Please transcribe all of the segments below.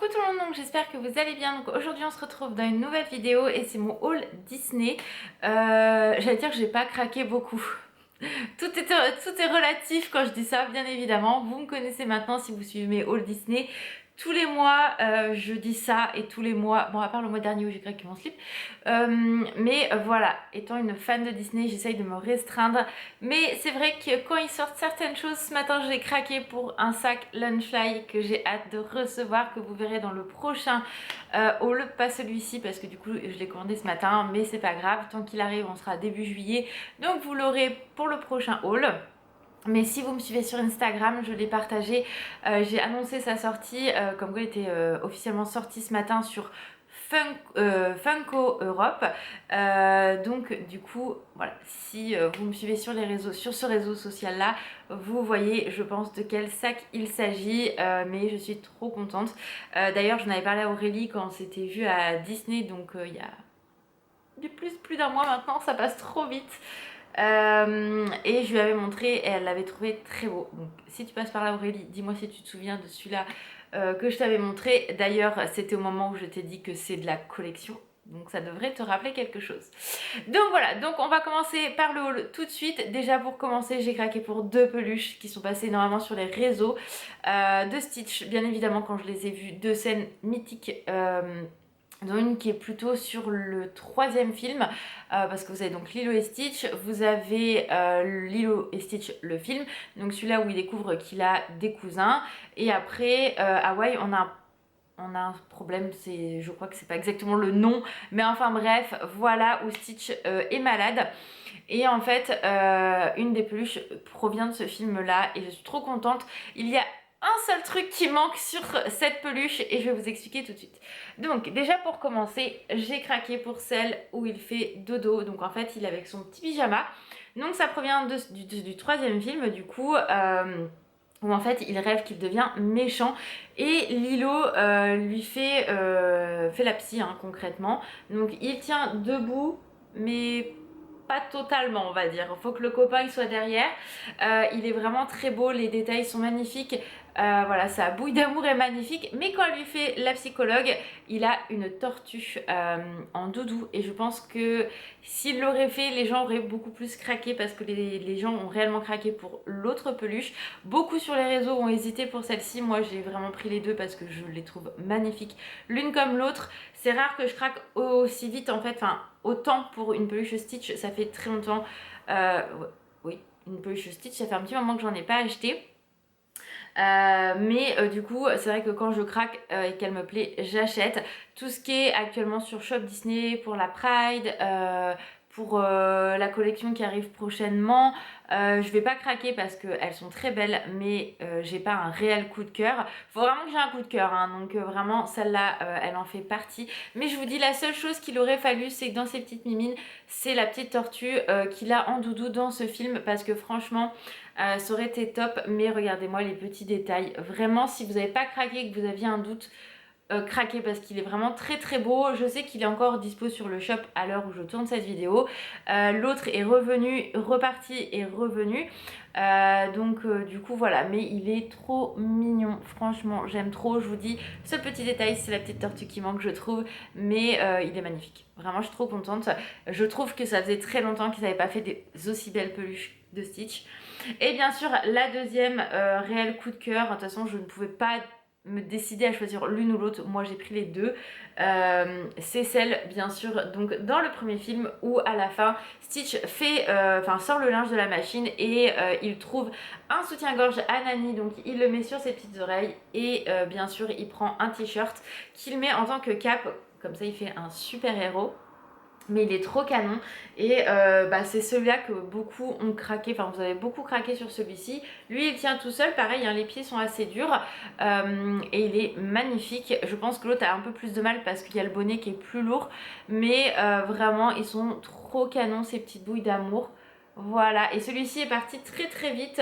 coucou tout le monde, donc j'espère que vous allez bien. Donc aujourd'hui on se retrouve dans une nouvelle vidéo et c'est mon haul Disney. J'allais dire que j'ai pas craqué beaucoup. Tout est relatif quand je dis ça, bien évidemment. Vous me connaissez maintenant si vous suivez mes hauls Disney. Tous les mois, je dis ça et tous les mois, bon à part le mois dernier où j'ai craqué mon slip, voilà, étant une fan de Disney, j'essaye de me restreindre. Mais c'est vrai que quand ils sortent certaines choses, ce matin j'ai craqué pour un sac Lunchfly que j'ai hâte de recevoir, que vous verrez dans le prochain haul, pas celui-ci parce que du coup je l'ai commandé ce matin, mais c'est pas grave, tant qu'il arrive on sera début juillet, donc vous l'aurez pour le prochain haul. Mais si vous me suivez sur Instagram, je l'ai partagé, j'ai annoncé sa sortie, comme quoi il était officiellement sorti ce matin sur Funko Europe. Donc du coup, voilà, si vous me suivez sur les réseaux, sur ce réseau social là, vous voyez, je pense, de quel sac il s'agit, mais je suis trop contente. D'ailleurs, j'en avais parlé à Aurélie quand on s'était vu à Disney, donc il y a plus d'un mois maintenant, ça passe trop vite. Et je lui avais montré et elle l'avait trouvé très beau. Donc si tu passes par là Aurélie, dis-moi si tu te souviens de celui-là que je t'avais montré. D'ailleurs c'était au moment où je t'ai dit que c'est de la collection, donc ça devrait te rappeler quelque chose. Donc voilà, donc on va commencer par le haul tout de suite. Déjà pour commencer, j'ai craqué pour deux peluches qui sont passées normalement sur les réseaux de Stitch. Bien évidemment quand je les ai vues, deux scènes mythiques. Dont une qui est plutôt sur le troisième film, parce que vous avez donc Lilo et Stitch, vous avez Lilo et Stitch le film, donc celui-là où il découvre qu'il a des cousins, et après Hawaï on a un problème, je crois que c'est pas exactement le nom, mais enfin bref, voilà où Stitch est malade. Et en fait, une des peluches provient de ce film-là et je suis trop contente. Il y a un seul truc qui manque sur cette peluche et je vais vous expliquer tout de suite. Donc déjà pour commencer, j'ai craqué pour celle où il fait dodo. Donc en fait, il est avec son petit pyjama. Donc ça provient du troisième film du coup. Où en fait il rêve qu'il devient méchant et Lilo lui fait la psy concrètement. Donc il tient debout mais pas totalement on va dire, il faut que le copain il soit derrière. Il est vraiment très beau, les détails sont magnifiques. Voilà, sa bouille d'amour est magnifique, mais quand elle lui fait la psychologue, il a une tortue en doudou et je pense que s'il l'aurait fait, les gens auraient beaucoup plus craqué parce que les gens ont réellement craqué pour l'autre peluche. Beaucoup sur les réseaux ont hésité pour celle-ci, moi j'ai vraiment pris les deux parce que je les trouve magnifiques l'une comme l'autre. C'est rare que je craque aussi vite en fait, enfin autant pour une peluche Stitch, ça fait très longtemps. Oui, une peluche Stitch, ça fait un petit moment que j'en ai pas acheté. Du coup c'est vrai que quand je craque et qu'elle me plaît, j'achète. Tout ce qui est actuellement sur Shop Disney pour la Pride, pour la collection qui arrive prochainement, je vais pas craquer parce qu'elles sont très belles, mais j'ai pas un réel coup de cœur. Faut vraiment que j'ai un coup de cœur, donc vraiment celle-là elle en fait partie. Mais je vous dis, la seule chose qu'il aurait fallu, c'est que dans ces petites mimines, c'est la petite tortue qu'il a en doudou dans ce film, parce que franchement ça aurait été top. Mais regardez-moi les petits détails, vraiment si vous n'avez pas craqué et que vous aviez un doute, craquer parce qu'il est vraiment très très beau. Je sais qu'il est encore dispo sur le shop à l'heure où je tourne cette vidéo. L'autre est reparti et revenu. Du coup voilà, mais il est trop mignon, franchement j'aime trop. Je vous dis, ce petit détail, c'est la petite tortue qui manque je trouve, mais il est magnifique, vraiment je suis trop contente. Je trouve que ça faisait très longtemps qu'ils n'avaient pas fait des aussi belles peluches de Stitch. Et bien sûr la deuxième réel coup de cœur, de toute façon je ne pouvais pas me décider à choisir l'une ou l'autre, moi j'ai pris les deux. C'est celle bien sûr donc dans le premier film où à la fin Stitch sort le linge de la machine et il trouve un soutien-gorge à Nani, donc il le met sur ses petites oreilles et bien sûr il prend un t-shirt qu'il met en tant que cape, comme ça il fait un super héros. Mais il est trop canon et c'est celui-là que beaucoup ont craqué, enfin vous avez beaucoup craqué sur celui-ci. Lui il tient tout seul, pareil les pieds sont assez durs et il est magnifique. Je pense que l'autre a un peu plus de mal parce qu'il y a le bonnet qui est plus lourd, mais vraiment ils sont trop canons ces petites bouilles d'amour. Voilà, et celui-ci est parti très très vite,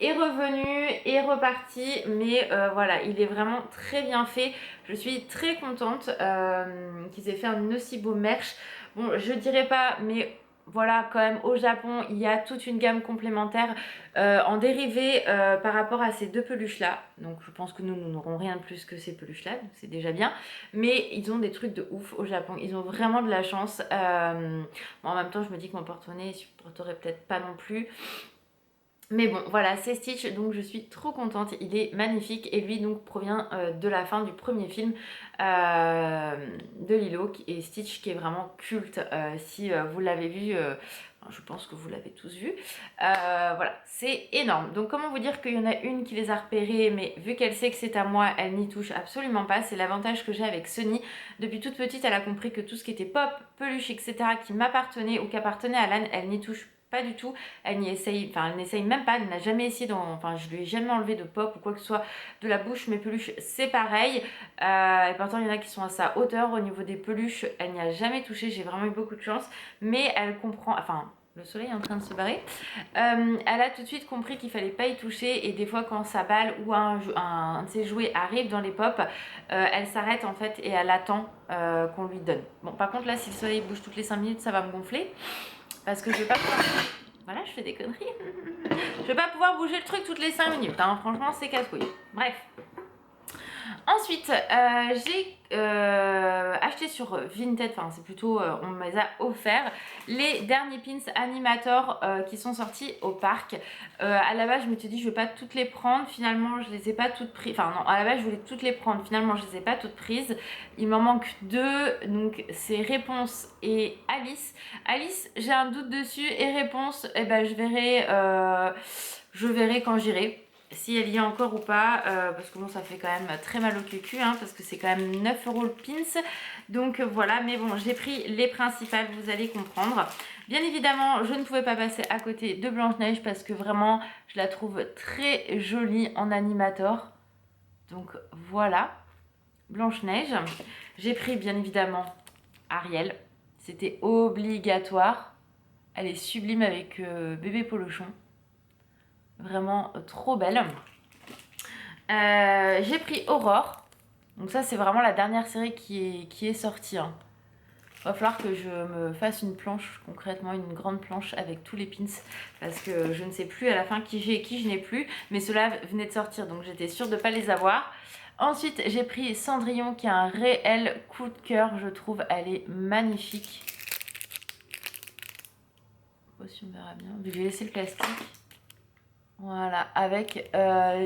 est revenu, est reparti, mais voilà, il est vraiment très bien fait. Je suis très contente qu'ils aient fait un aussi beau merch. Bon, je dirais pas, mais voilà, quand même au Japon, il y a toute une gamme complémentaire en dérivé par rapport à ces deux peluches-là. Donc je pense que nous n'aurons rien de plus que ces peluches-là, donc c'est déjà bien. Mais ils ont des trucs de ouf au Japon, ils ont vraiment de la chance. Bon, en même temps, je me dis que mon porte-monnaie ne supporterait peut-être pas non plus. Mais bon, voilà, c'est Stitch, donc je suis trop contente, il est magnifique et lui donc provient de la fin du premier film de Lilo et Stitch qui est vraiment culte. Si vous l'avez vu, je pense que vous l'avez tous vu. Voilà, c'est énorme. Donc comment vous dire qu'il y en a une qui les a repérés, mais vu qu'elle sait que c'est à moi, elle n'y touche absolument pas. C'est l'avantage que j'ai avec Sony. Depuis toute petite, elle a compris que tout ce qui était pop, peluche, etc. qui m'appartenait ou qui appartenait à l'âne, elle n'y touche pas du tout. Elle n'y essaye, enfin elle n'essaye même pas, elle n'a jamais essayé enfin je lui ai jamais enlevé de pop ou quoi que ce soit de la bouche. Mes peluches c'est pareil, et pourtant il y en a qui sont à sa hauteur au niveau des peluches, elle n'y a jamais touché, j'ai vraiment eu beaucoup de chance, mais elle comprend, enfin le soleil est en train de se barrer, elle a tout de suite compris qu'il fallait pas y toucher et des fois quand sa balle ou un de ses jouets arrive dans les pop, elle s'arrête en fait et elle attend qu'on lui donne. Bon par contre là si le soleil bouge toutes les 5 minutes ça va me gonfler. Parce que je vais pas pouvoir... Voilà, je fais des conneries. Je vais pas pouvoir bouger le truc toutes les 5 minutes. Hein. Franchement, c'est casse-couille. Bref. Ensuite, j'ai acheté sur Vinted, enfin c'est plutôt, on me les a offerts, les derniers pins Animator qui sont sortis au parc. À la base, je me suis dit je vais pas toutes les prendre, finalement je les ai pas toutes prises, enfin non, à la base je voulais toutes les prendre, finalement je les ai pas toutes prises. Il m'en manque deux, donc c'est Réponse et Alice. Alice, j'ai un doute dessus et Réponse, eh ben je verrai quand j'irai. Si elle y est encore ou pas, parce que bon ça fait quand même très mal au cul, hein, parce que c'est quand même 9 € le pins, donc voilà, mais bon j'ai pris les principales, vous allez comprendre. Bien évidemment je ne pouvais pas passer à côté de Blanche-Neige parce que vraiment je la trouve très jolie en Animator, donc voilà, Blanche-Neige. J'ai pris bien évidemment Ariel, c'était obligatoire, elle est sublime avec bébé Polochon. Vraiment trop belle. J'ai pris Aurore. Donc ça c'est vraiment la dernière série qui est sortie. Hein. Va falloir que je me fasse une planche, concrètement une grande planche avec tous les pins. Parce que je ne sais plus à la fin qui j'ai et qui je n'ai plus. Mais ceux-là venaient de sortir donc j'étais sûre de ne pas les avoir. Ensuite j'ai pris Cendrillon qui a un réel coup de cœur. Je trouve elle est magnifique. Je sais pas si on verra bien. Je vais laisser le plastique. Voilà, avec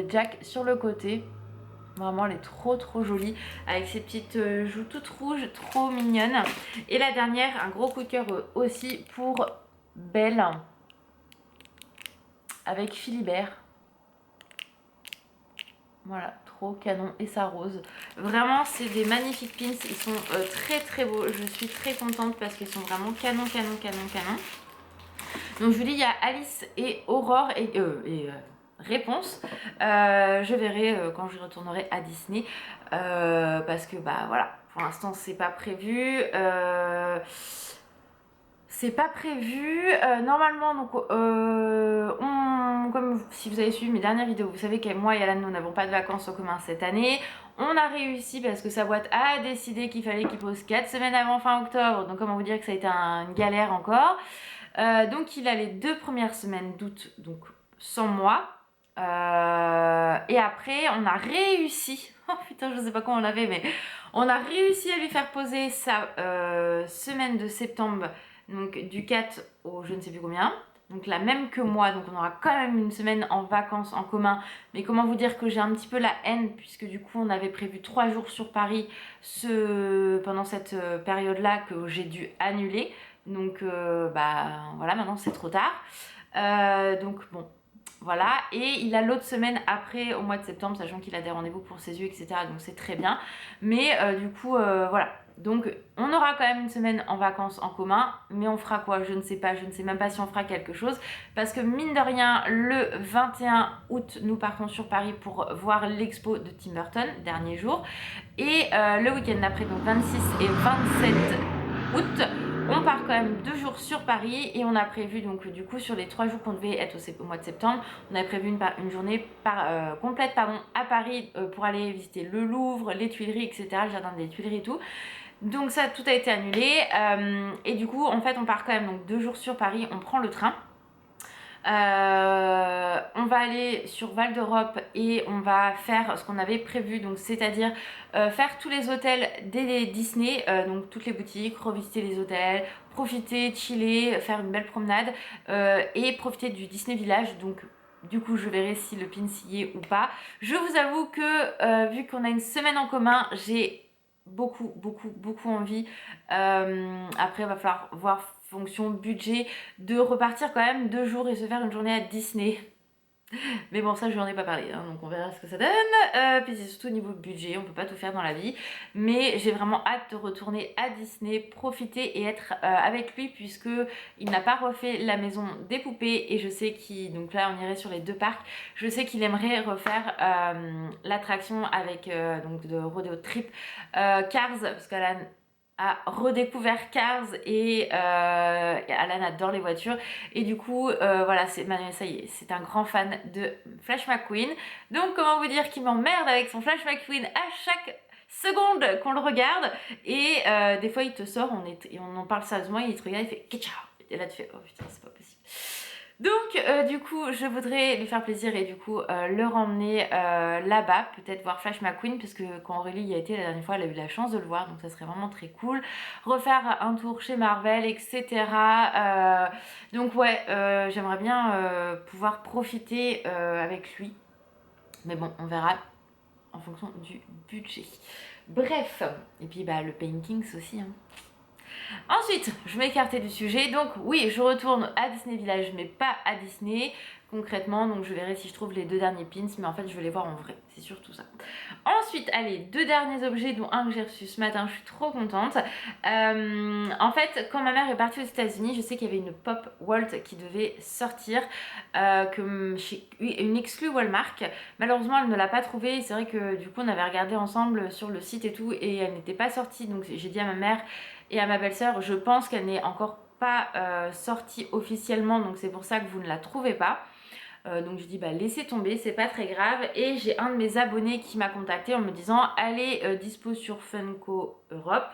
Jack sur le côté. Vraiment, elle est trop jolie. Avec ses petites joues toutes rouges, trop mignonnes. Et la dernière, un gros coup de cœur aussi pour Belle. Avec Philibert. Voilà, trop canon. Et sa rose. Vraiment, c'est des magnifiques pins. Ils sont très beaux. Je suis très contente parce qu'ils sont vraiment canon. Donc je vous dis, il y a Alice et Aurore et Réponse. Je verrai quand je retournerai à Disney parce que bah voilà, pour l'instant c'est pas prévu. Normalement donc comme si vous avez suivi mes dernières vidéos, vous savez que moi et Alan nous n'avons pas de vacances en commun cette année. On a réussi parce que sa boîte a décidé qu'il fallait qu'il pose 4 semaines avant fin octobre. Donc comment vous dire que ça a été une galère encore. Donc il a les 2 premières semaines d'août, donc sans moi. Et après on a réussi, oh putain je sais pas comment on l'a fait, mais on a réussi à lui faire poser sa semaine de septembre, donc du 4 au je ne sais plus combien. Donc la même que moi, donc on aura quand même une semaine en vacances en commun. Mais comment vous dire que j'ai un petit peu la haine, puisque du coup on avait prévu 3 jours sur Paris pendant cette période-là que j'ai dû annuler. Donc bah voilà, maintenant c'est trop tard. Donc bon, voilà. Et il a l'autre semaine après, au mois de septembre, sachant qu'il a des rendez-vous pour ses yeux, etc. Donc c'est très bien. Mais du coup, voilà. Donc on aura quand même une semaine en vacances en commun, mais on fera quoi? Je ne sais pas, je ne sais même pas si on fera quelque chose, parce que mine de rien, le 21 août, nous partons sur Paris pour voir l'expo de Tim Burton, dernier jour, et le week-end d'après, donc 26 et 27 août, on part quand même 2 jours sur Paris et on a prévu donc du coup sur les 3 jours qu'on devait être au mois de septembre, on avait prévu une journée complète à Paris pour aller visiter le Louvre, les Tuileries, etc., le jardin des Tuileries et tout. Donc ça, tout a été annulé. Et du coup, en fait, on part quand même donc 2 jours sur Paris, on prend le train. On va aller sur Val d'Europe et on va faire ce qu'on avait prévu, donc c'est-à-dire faire tous les hôtels des Disney, donc toutes les boutiques, revisiter les hôtels, profiter, chiller, faire une belle promenade et profiter du Disney Village. Donc du coup, je verrai si le pin y est ou pas. Je vous avoue que vu qu'on a une semaine en commun, j'ai beaucoup envie. Après, il va falloir voir fonction budget de repartir quand même 2 jours et se faire une journée à Disney. Mais bon, ça je n'en ai pas parlé, hein, donc on verra ce que ça donne. Puis c'est surtout au niveau budget, on peut pas tout faire dans la vie. Mais j'ai vraiment hâte de retourner à Disney, profiter et être avec lui, puisque il n'a pas refait la maison des poupées. Et je sais qu'il, donc là on irait sur les 2 parcs, je sais qu'il aimerait refaire l'attraction avec donc de Rodeo Trip Cars, parce qu'Alan a redécouvert Cars et Alan adore les voitures et du coup voilà, Manuel, ça y est, c'est un grand fan de Flash McQueen. Donc comment vous dire qu'il m'emmerde avec son Flash McQueen à chaque seconde qu'on le regarde et des fois il te sort, on en parle sérieusement, il te regarde, il fait Ketchup et là tu fais oh putain c'est pas possible. Donc du coup je voudrais lui faire plaisir et du coup le remmener là-bas, peut-être voir Flash McQueen, parce que quand Aurélie y a été la dernière fois elle a eu la chance de le voir, donc ça serait vraiment très cool. Refaire un tour chez Marvel, etc. Donc ouais, j'aimerais bien pouvoir profiter avec lui, mais bon on verra en fonction du budget. Bref, et puis bah le paintings aussi hein. Ensuite, je m'écartais du sujet, donc oui, je retourne à Disney Village, mais pas à Disney concrètement, donc je verrai si je trouve les 2 derniers pins, mais en fait je vais les voir en vrai, c'est surtout ça. Ensuite, allez, 2 derniers objets, dont un que j'ai reçu ce matin, je suis trop contente. En fait, quand ma mère est partie aux États-Unis, je sais qu'il y avait une pop Walt qui devait sortir, chez une exclue Walmart. Malheureusement, elle ne l'a pas trouvée, c'est vrai que du coup on avait regardé ensemble sur le site et tout, et elle n'était pas sortie, donc j'ai dit à ma mère et à ma belle-sœur, je pense qu'elle n'est encore pas sortie officiellement, donc c'est pour ça que vous ne la trouvez pas. Donc je dis bah laissez tomber, c'est pas très grave. Et j'ai un de mes abonnés qui m'a contacté en me disant elle est dispo sur Funko Europe,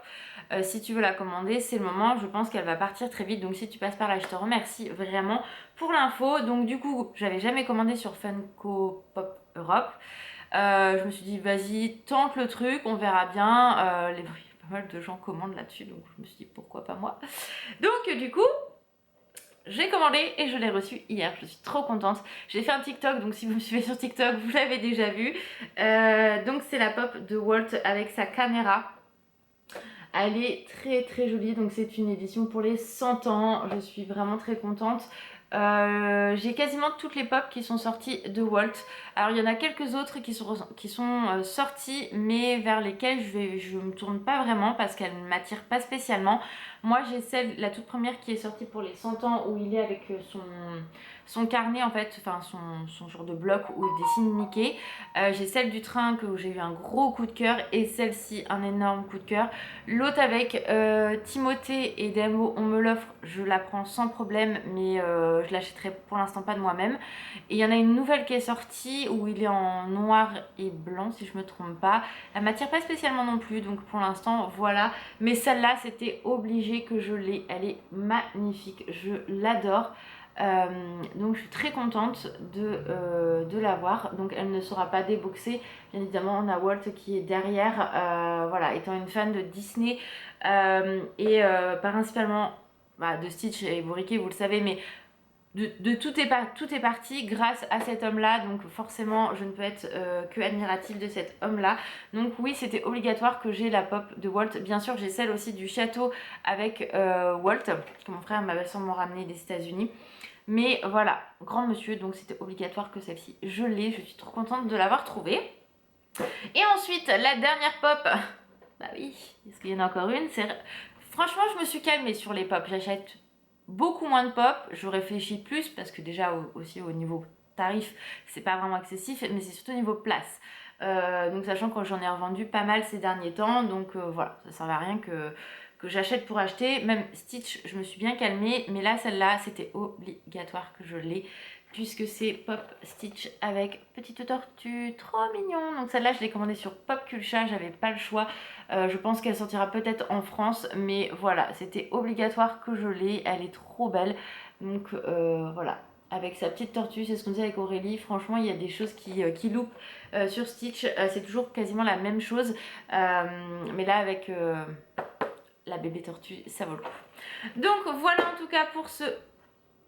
si tu veux la commander c'est le moment, je pense qu'elle va partir très vite, donc si tu passes par là je te remercie vraiment pour l'info. Donc du coup j'avais jamais commandé sur Funko Pop Europe, je me suis dit vas-y tente le truc, on verra bien. Pas mal de gens commandent là-dessus, donc je me suis dit pourquoi pas moi. Donc du coup j'ai commandé et je l'ai reçu hier, je suis trop contente. J'ai fait un TikTok, donc si vous me suivez sur TikTok vous l'avez déjà vu. Donc c'est la pop de Walt avec sa caméra. Elle est très jolie, donc c'est une édition pour les 100 ans, je suis vraiment très contente. J'ai quasiment toutes les pop qui sont sorties de Walt. Alors il y en a quelques autres qui sont sorties, mais vers lesquelles je me tourne pas vraiment parce qu'elles ne m'attirent pas spécialement. Moi j'ai la toute première qui est sortie pour les 100 ans où il est avec son carnet en fait, enfin son genre de bloc où il dessine Mickey. J'ai celle du train que j'ai eu un gros coup de cœur et celle-ci un énorme coup de cœur. L'autre avec Timothée et Demo, on me l'offre, je la prends sans problème, mais je l'achèterai pour l'instant pas de moi-même. Et il y en a une nouvelle qui est sortie où il est en noir et blanc si je me trompe pas. Elle m'attire pas spécialement non plus, donc pour l'instant voilà. Mais celle-là c'était obligé que je l'ai, elle est magnifique, je l'adore. Donc je suis très contente de l'avoir. Donc elle ne sera pas déboxée. Bien évidemment on a Walt qui est derrière. Voilà, étant une fan de Disney et principalement de Stitch et Bourriquet, vous le savez, mais tout est parti grâce à cet homme là, donc forcément je ne peux être que admirative de cet homme là. Donc oui, c'était obligatoire que j'ai la pop de Walt. Bien sûr j'ai celle aussi du château avec Walt que mon frère et ma belle-sœur m'ont ramené des États-Unis. Mais voilà, grand monsieur, donc c'était obligatoire que celle-ci je l'ai. Je suis trop contente de l'avoir trouvée. Et ensuite la dernière pop, bah oui, est-ce qu'il y en a encore une? Franchement je me suis calmée sur les pop, j'achète beaucoup moins de pop, je réfléchis plus parce que déjà aussi au niveau tarif c'est pas vraiment excessif, mais c'est surtout au niveau place. Donc sachant que j'en ai revendu pas mal ces derniers temps, donc voilà, ça sert à rien que j'achète pour acheter. Même Stitch je me suis bien calmée, mais là celle-là c'était obligatoire que je l'ai puisque c'est Pop Stitch avec petite tortue, trop mignon. Donc celle-là je l'ai commandée sur Popculcha, j'avais pas le choix. Je pense qu'elle sortira peut-être en France, mais voilà, c'était obligatoire que je l'ai, elle est trop belle. Donc voilà, avec sa petite tortue, c'est ce qu'on dit avec Aurélie. Franchement, il y a des choses qui loupent sur Stitch, c'est toujours quasiment la même chose, mais là avec la bébé tortue, ça vaut le coup. Donc voilà en tout cas pour ce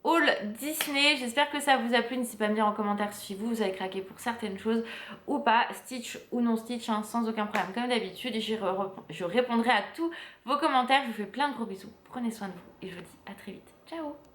haul Disney. J'espère que ça vous a plu. N'hésitez pas à me dire en commentaire si vous avez craqué pour certaines choses ou pas, Stitch ou non Stitch, hein, sans aucun problème comme d'habitude. Et je répondrai à tous vos commentaires. Je vous fais plein de gros bisous. Prenez soin de vous et je vous dis à très vite. Ciao.